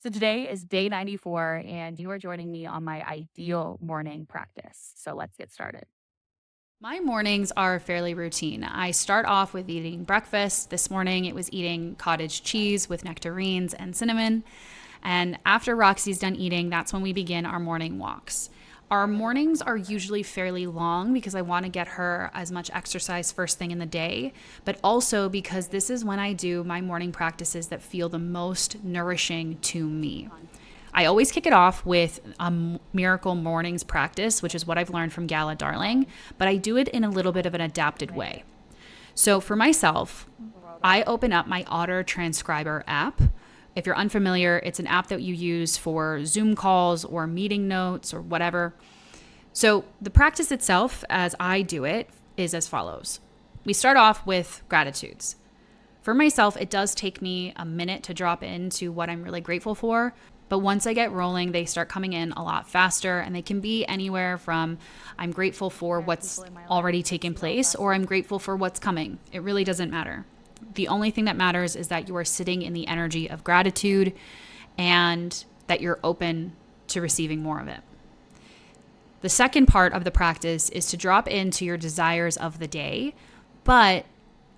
So today is day 94, and you are joining me on my ideal morning practice. So let's get started. My mornings are fairly routine. I start off with eating breakfast. This morning it was eating cottage cheese with nectarines and cinnamon. And after Roxy's done eating, that's when we begin our morning walks. Our mornings are usually fairly long because I want to get her as much exercise first thing in the day, but also because this is when I do my morning practices that feel the most nourishing to me. I always kick it off with a miracle mornings practice, which is what I've learned from Gala Darling, but I do it in a little bit of an adapted way. So for myself, I open up my Otter Transcriber app. If you're unfamiliar, it's an app that you use for Zoom calls or meeting notes or whatever. So the practice itself, as I do it, is as follows. We start off with gratitudes. For myself, it does take me a minute to drop into what I'm really grateful for. But once I get rolling, they start coming in a lot faster, and they can be anywhere from I'm grateful for what's already taken place or I'm grateful for what's coming. It really doesn't matter. The only thing that matters is that you are sitting in the energy of gratitude and that you're open to receiving more of it. The second part of the practice is to drop into your desires of the day, but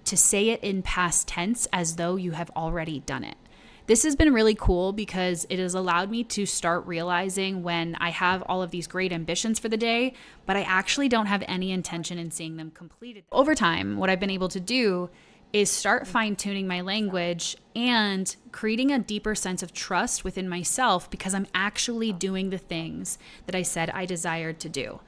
to say it in past tense as though you have already done it. This has been really cool because it has allowed me to start realizing when I have all of these great ambitions for the day, but I actually don't have any intention in seeing them completed. Over time, what I've been able to do is start fine-tuning my language and creating a deeper sense of trust within myself because I'm actually doing the things that I said I desired to do.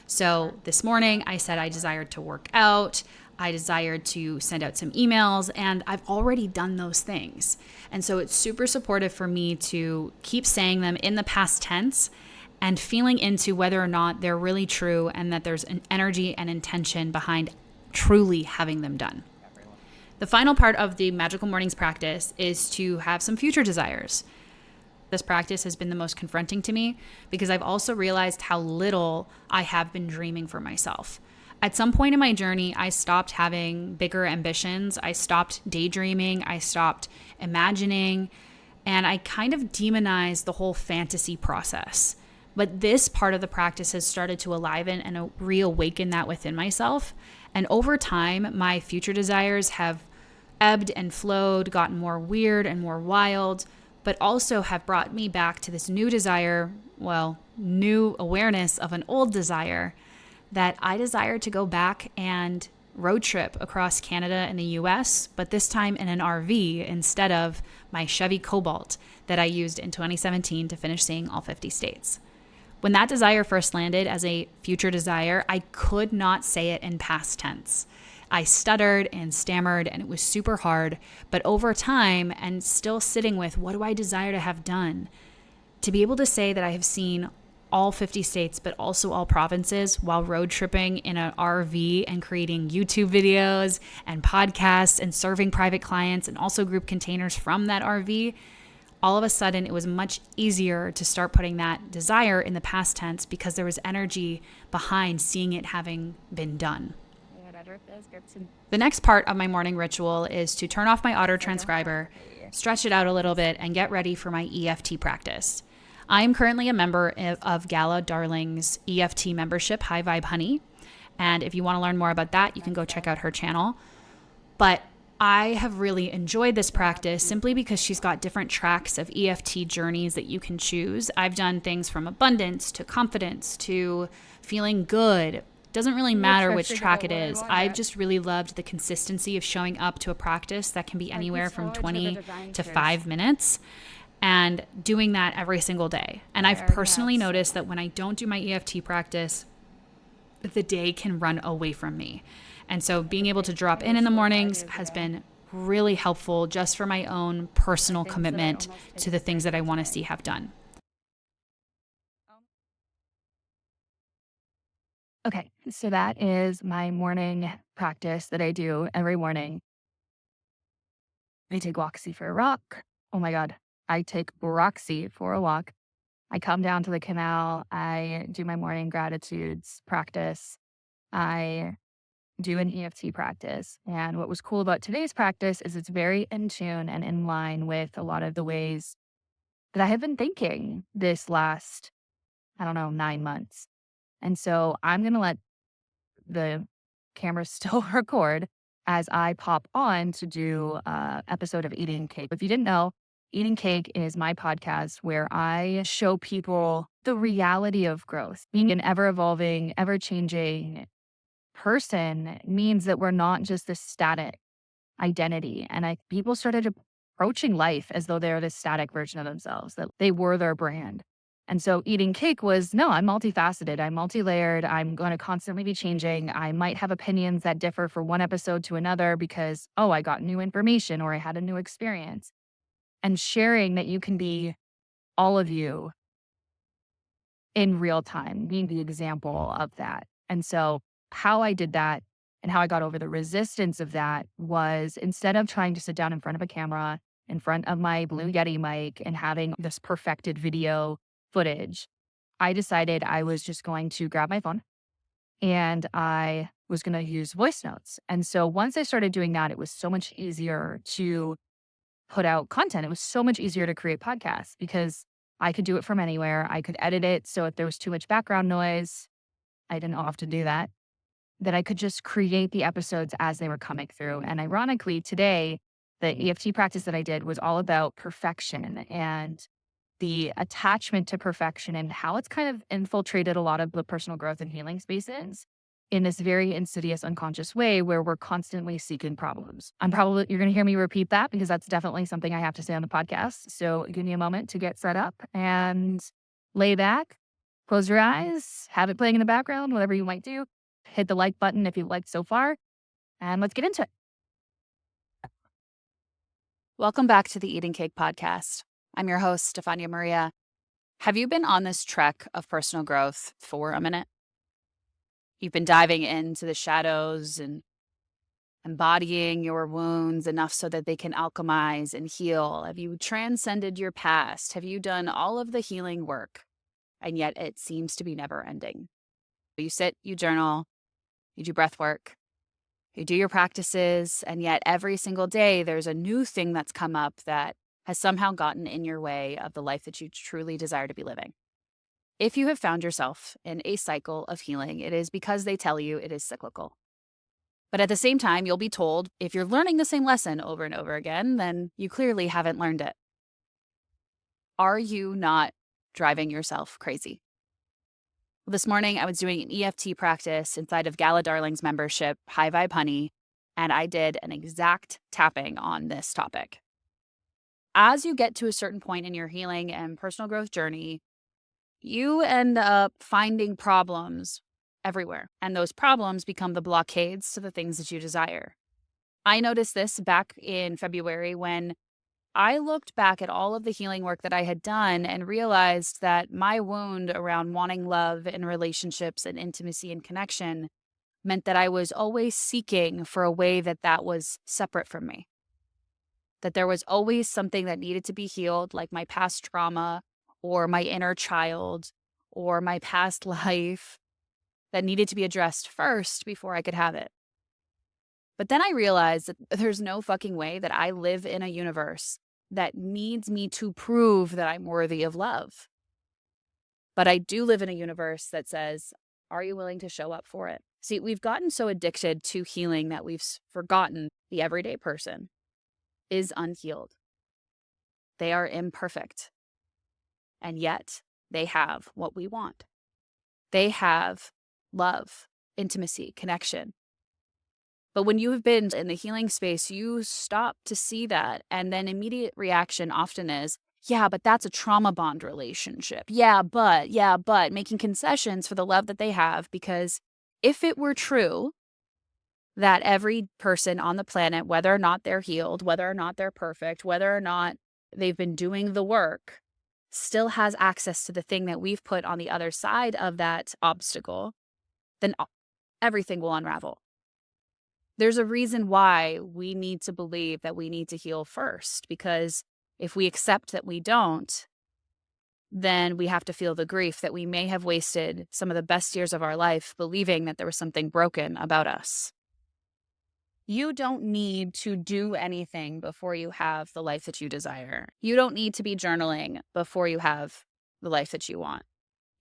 So this morning, I said I desired to work out. I desired to send out some emails, and I've already done those things. And so it's super supportive for me to keep saying them in the past tense and feeling into whether or not they're really true and that there's an energy and intention behind truly having them done. The final part of the Magical Mornings practice is to have some future desires. This practice has been the most confronting to me because I've also realized how little I have been dreaming for myself. At some point in my journey, I stopped having bigger ambitions. I stopped daydreaming. I stopped imagining. And I kind of demonized the whole fantasy process. But this part of the practice has started to aliven and reawaken that within myself. And over time, my future desires have ebbed and flowed, gotten more weird and more wild, but also have brought me back to this new desire, new awareness of an old desire that I desire to go back and road trip across Canada and the US, but this time in an RV instead of my Chevy Cobalt that I used in 2017 to finish seeing all 50 states. When that desire first landed as a future desire, I could not say it in past tense. I stuttered and stammered, and it was super hard. But over time, and still sitting with what do I desire to have done, to be able to say that I have seen all 50 states, but also all provinces while road tripping in an RV and creating YouTube videos and podcasts and serving private clients and also group containers from that RV, all of a sudden it was much easier to start putting that desire in the past tense because there was energy behind seeing it having been done. The next part of my morning ritual is to turn off my auto transcriber, stretch it out a little bit, and get ready for my EFT practice. I am currently a member of Gala Darling's EFT membership, High Vibe Honey. And if you want to learn more about that, you can go check out her channel. But I have really enjoyed this practice simply because she's got different tracks of EFT journeys that you can choose. I've done things from abundance to confidence to feeling good. Doesn't really matter which track it is. I've just really loved the consistency of showing up to a practice that can be anywhere from 20 to 5 minutes and doing that every single day. And I've personally noticed that when I don't do my EFT practice, the day can run away from me. And so being able to drop in the mornings has been really helpful just for my own personal commitment to the things that I want to see have done. Okay, so that is my morning practice that I do every morning. I take Roxy for a walk. Oh my God, I take Roxy for a walk. I come down to the canal. I do my morning gratitudes practice. I do an EFT practice. And what was cool about today's practice is it's very in tune and in line with a lot of the ways that I have been thinking this last, I don't know, 9 months. And so I'm going to let the camera still record as I pop on to do a episode of Eating Cake. If you didn't know, Eating Cake is my podcast where I show people the reality of growth. Being an ever evolving, ever changing person means that we're not just this static identity. And people started approaching life as though they're this static version of themselves, that they were their brand. And so eating cake was, no, I'm multifaceted, I'm multi-layered, I'm going to constantly be changing. I might have opinions that differ from one episode to another because, oh, I got new information or I had a new experience. And sharing that you can be all of you in real time, being the example of that. And so, how I did that and how I got over the resistance of that was, instead of trying to sit down in front of a camera, in front of my Blue Yeti mic and having this perfected video footage, I decided I was just going to grab my phone and I was going to use voice notes. And so, once I started doing that, it was so much easier to put out content. It was so much easier to create podcasts because I could do it from anywhere. I could edit it. So if there was too much background noise, I didn't often do that, that I could just create the episodes as they were coming through. And ironically, today, the EFT practice that I did was all about perfection and the attachment to perfection and how it's kind of infiltrated a lot of the personal growth and healing spaces in this very insidious, unconscious way where we're constantly seeking problems. You're going to hear me repeat that because that's definitely something I have to say on the podcast. So give me a moment to get set up and lay back, close your eyes, have it playing in the background, whatever you might do. Hit the like button if you've liked so far, and let's get into it. Welcome back to the Eating Cake podcast. I'm your host, Stefania Maria. Have you been on this trek of personal growth for a minute? You've been diving into the shadows and embodying your wounds enough so that they can alchemize and heal. Have you transcended your past? Have you done all of the healing work? And yet it seems to be never ending. You sit, you journal, you do breath work, you do your practices, and yet every single day there's a new thing that's come up that has somehow gotten in your way of the life that you truly desire to be living. If you have found yourself in a cycle of healing, it is because they tell you it is cyclical. But at the same time, you'll be told if you're learning the same lesson over and over again, then you clearly haven't learned it. Are you not driving yourself crazy? Well, this morning, I was doing an EFT practice inside of Gala Darling's membership, High Vibe Honey, and I did an exact tapping on this topic. As you get to a certain point in your healing and personal growth journey, you end up finding problems everywhere, and those problems become the blockades to the things that you desire. I noticed this back in February when I looked back at all of the healing work that I had done and realized that my wound around wanting love and relationships and intimacy and connection meant that I was always seeking for a way that was separate from me. That there was always something that needed to be healed, like my past trauma or my inner child or my past life, that needed to be addressed first before I could have it. But then I realized that there's no fucking way that I live in a universe that needs me to prove that I'm worthy of love. But I do live in a universe that says, are you willing to show up for it? See, we've gotten so addicted to healing that we've forgotten the everyday person is unhealed. They are imperfect. And yet they have what we want. They have love, intimacy, connection. But when you have been in the healing space, you stop to see that. And then immediate reaction often is, yeah, but that's a trauma bond relationship. Yeah, but, making concessions for the love that they have. Because if it were true that every person on the planet, whether or not they're healed, whether or not they're perfect, whether or not they've been doing the work, still has access to the thing that we've put on the other side of that obstacle, then everything will unravel. There's a reason why we need to believe that we need to heal first, because if we accept that we don't, then we have to feel the grief that we may have wasted some of the best years of our life believing that there was something broken about us. You don't need to do anything before you have the life that you desire. You don't need to be journaling before you have the life that you want.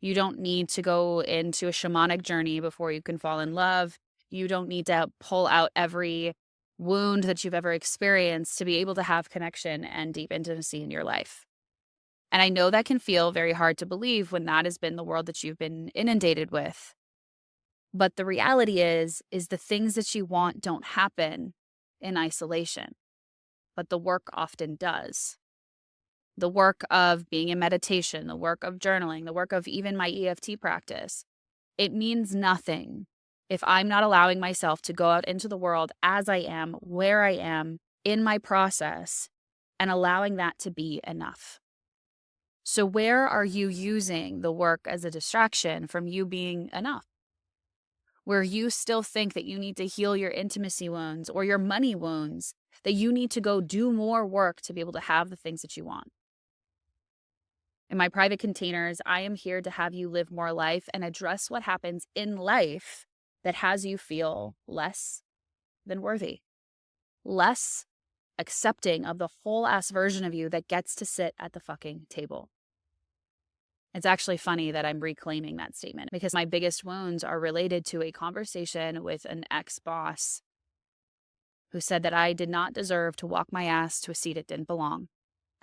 You don't need to go into a shamanic journey before you can fall in love. You don't need to pull out every wound that you've ever experienced to be able to have connection and deep intimacy in your life. And I know that can feel very hard to believe when that has been the world that you've been inundated with. But the reality is the things that you want don't happen in isolation, but the work often does. The work of being in meditation, the work of journaling, the work of even my EFT practice, it means nothing if I'm not allowing myself to go out into the world as I am, where I am, in my process, and allowing that to be enough. So, where are you using the work as a distraction from you being enough? Where you still think that you need to heal your intimacy wounds or your money wounds, that you need to go do more work to be able to have the things that you want. In my private containers, I am here to have you live more life and address what happens in life that has you feel less than worthy, less accepting of the whole ass version of you that gets to sit at the fucking table. It's actually funny that I'm reclaiming that statement because my biggest wounds are related to a conversation with an ex-boss who said that I did not deserve to walk my ass to a seat it didn't belong.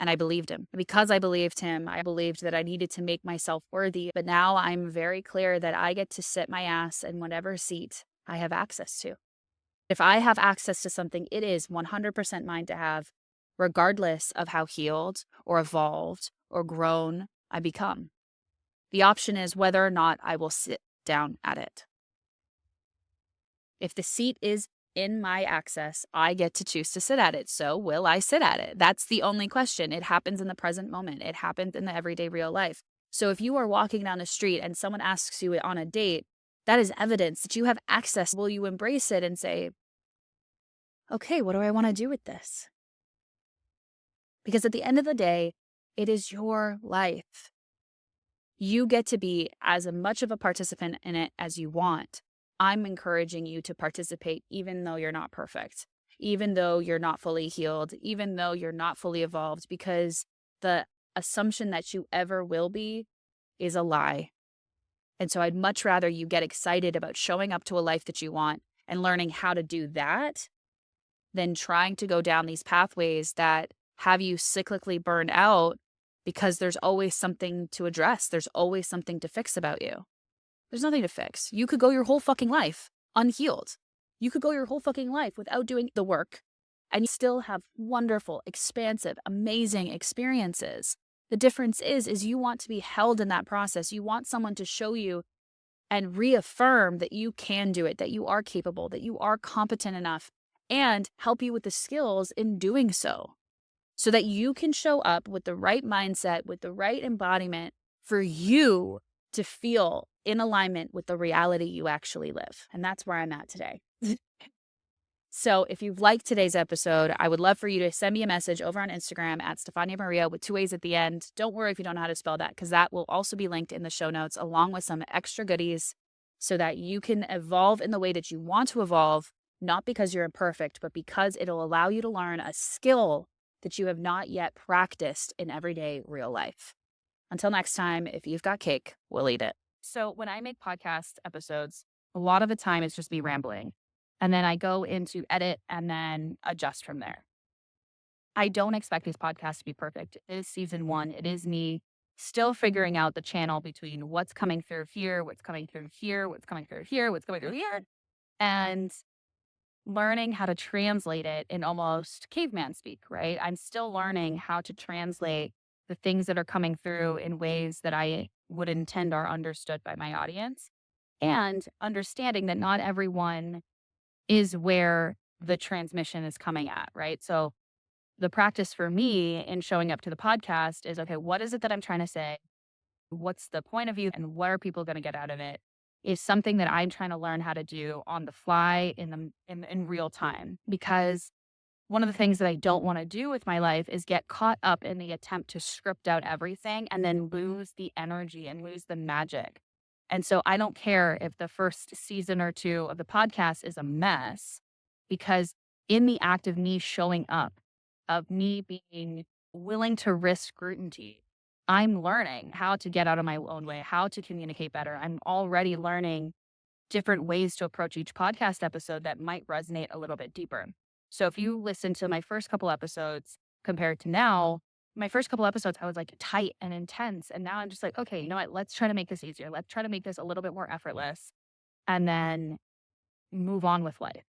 And I believed him. Because I believed him, I believed that I needed to make myself worthy. But now I'm very clear that I get to sit my ass in whatever seat I have access to. If I have access to something, it is 100% mine to have, regardless of how healed or evolved or grown I become. The option is whether or not I will sit down at it. If the seat is in my access, I get to choose to sit at it. So will I sit at it? That's the only question. It happens in the present moment. It happens in the everyday real life. So if you are walking down the street and someone asks you on a date, that is evidence that you have access. Will you embrace it and say, okay, what do I want to do with this? Because at the end of the day, it is your life. You get to be as much of a participant in it as you want. I'm encouraging you to participate even though you're not perfect, even though you're not fully healed, even though you're not fully evolved, because the assumption that you ever will be is a lie. And so I'd much rather you get excited about showing up to a life that you want and learning how to do that than trying to go down these pathways that have you cyclically burned out because there's always something to address. There's always something to fix about you. There's nothing to fix. You could go your whole fucking life unhealed. You could go your whole fucking life without doing the work and you still have wonderful, expansive, amazing experiences. The difference is you want to be held in that process. You want someone to show you and reaffirm that you can do it, that you are capable, that you are competent enough, and help you with the skills in doing so that you can show up with the right mindset, with the right embodiment for you to feel in alignment with the reality you actually live. And that's where I'm at today. So if you've liked today's episode, I would love for you to send me a message over on Instagram at Stefania Maria with 2 A's at the end. Don't worry if you don't know how to spell that, because that will also be linked in the show notes along with some extra goodies so that you can evolve in the way that you want to evolve, not because you're imperfect, but because it'll allow you to learn a skill that you have not yet practiced in everyday real life. Until next time, if you've got cake, we'll eat it. So when I make podcast episodes, a lot of the time it's just me rambling. And then I go into edit and then adjust from there. I don't expect these podcasts to be perfect. It is season 1. It is me still figuring out the channel between what's coming through here, what's coming through here, what's coming through here, what's coming through here, and learning how to translate it in almost caveman speak, right? I'm still learning how to translate the things that are coming through in ways that I would intend are understood by my audience, and understanding that not everyone is where the transmission is coming at, right? So the practice for me in showing up to the podcast is, okay, what is it that I'm trying to say? What's the point of view and what are people going to get out of it? Is something that I'm trying to learn how to do on the fly in real time. Because one of the things that I don't want to do with my life is get caught up in the attempt to script out everything and then lose the energy and lose the magic. And so I don't care if the first season or 2 of the podcast is a mess. because in the act of me showing up, of me being willing to risk scrutiny, I'm learning how to get out of my own way, how to communicate better. I'm already learning different ways to approach each podcast episode that might resonate a little bit deeper. So if you listen to my first couple episodes compared to now, my first couple episodes, I was like tight and intense. And now I'm just like, okay, you know what? Let's try to make this easier. Let's try to make this a little bit more effortless and then move on with life.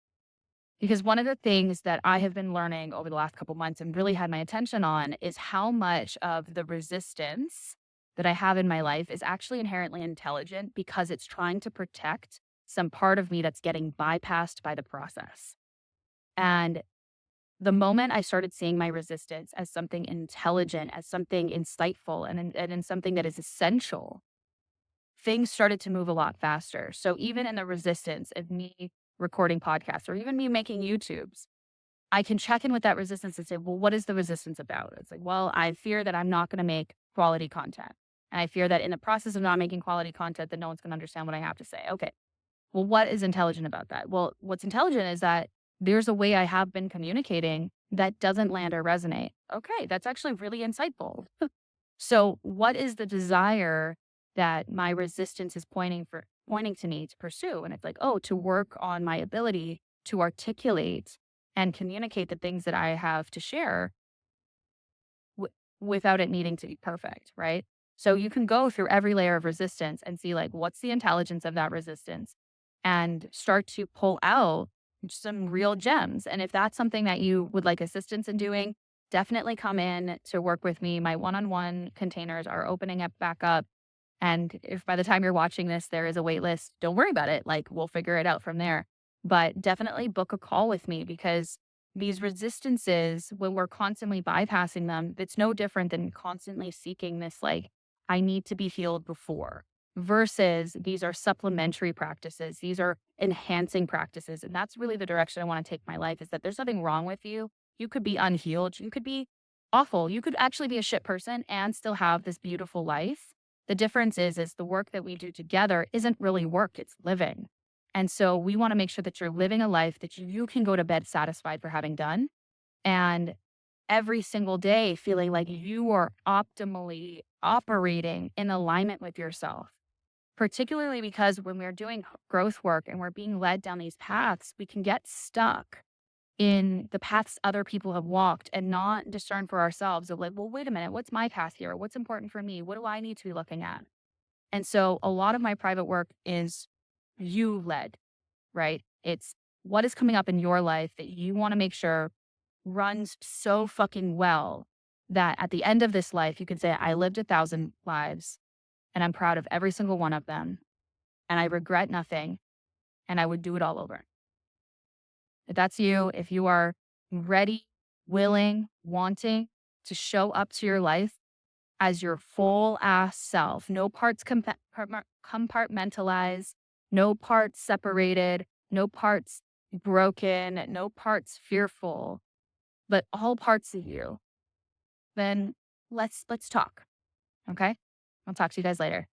Because one of the things that I have been learning over the last couple months and really had my attention on is how much of the resistance that I have in my life is actually inherently intelligent because it's trying to protect some part of me that's getting bypassed by the process. And the moment I started seeing my resistance as something intelligent, as something insightful, and in something that is essential, things started to move a lot faster. So even in the resistance of me recording podcasts or even me making YouTubes, I can check in with that resistance and say, well, what is the resistance about? It's like, well, I fear that I'm not going to make quality content. And I fear that in the process of not making quality content, that no one's going to understand what I have to say. Okay. Well, what is intelligent about that? Well, what's intelligent is that there's a way I have been communicating that doesn't land or resonate. Okay. That's actually really insightful. So what is the desire that my resistance is pointing to me to pursue? And it's like, oh, to work on my ability to articulate and communicate the things that I have to share without it needing to be perfect, right? So you can go through every layer of resistance and see like what's the intelligence of that resistance and start to pull out some real gems. And if that's something that you would like assistance in doing, definitely come in to work with me. My one-on-one containers are opening up back up. And if by the time you're watching this, there is a wait list, don't worry about it. Like we'll figure it out from there. But definitely book a call with me because these resistances, when we're constantly bypassing them, it's no different than constantly seeking this, like, I need to be healed before, versus these are supplementary practices. These are enhancing practices. And that's really the direction I want to take my life is that there's nothing wrong with you. You could be unhealed. You could be awful. You could actually be a shit person and still have this beautiful life. The difference is the work that we do together isn't really work, it's living. And so we want to make sure that you're living a life that you can go to bed satisfied for having done. And every single day feeling like you are optimally operating in alignment with yourself. Particularly because when we're doing growth work and we're being led down these paths, we can get stuck in the paths other people have walked and not discern for ourselves of like, well, wait a minute, what's my path here? What's important for me? What do I need to be looking at? And so a lot of my private work is you led, right? It's what is coming up in your life that you want to make sure runs so fucking well that at the end of this life, you can say, I lived 1,000 lives and I'm proud of every single one of them. And I regret nothing and I would do it all over. If that's you, if you are ready, willing, wanting to show up to your life as your full ass self, no parts compartmentalized, no parts separated, no parts broken, no parts fearful, but all parts of you, then let's talk. Okay? I'll talk to you guys later.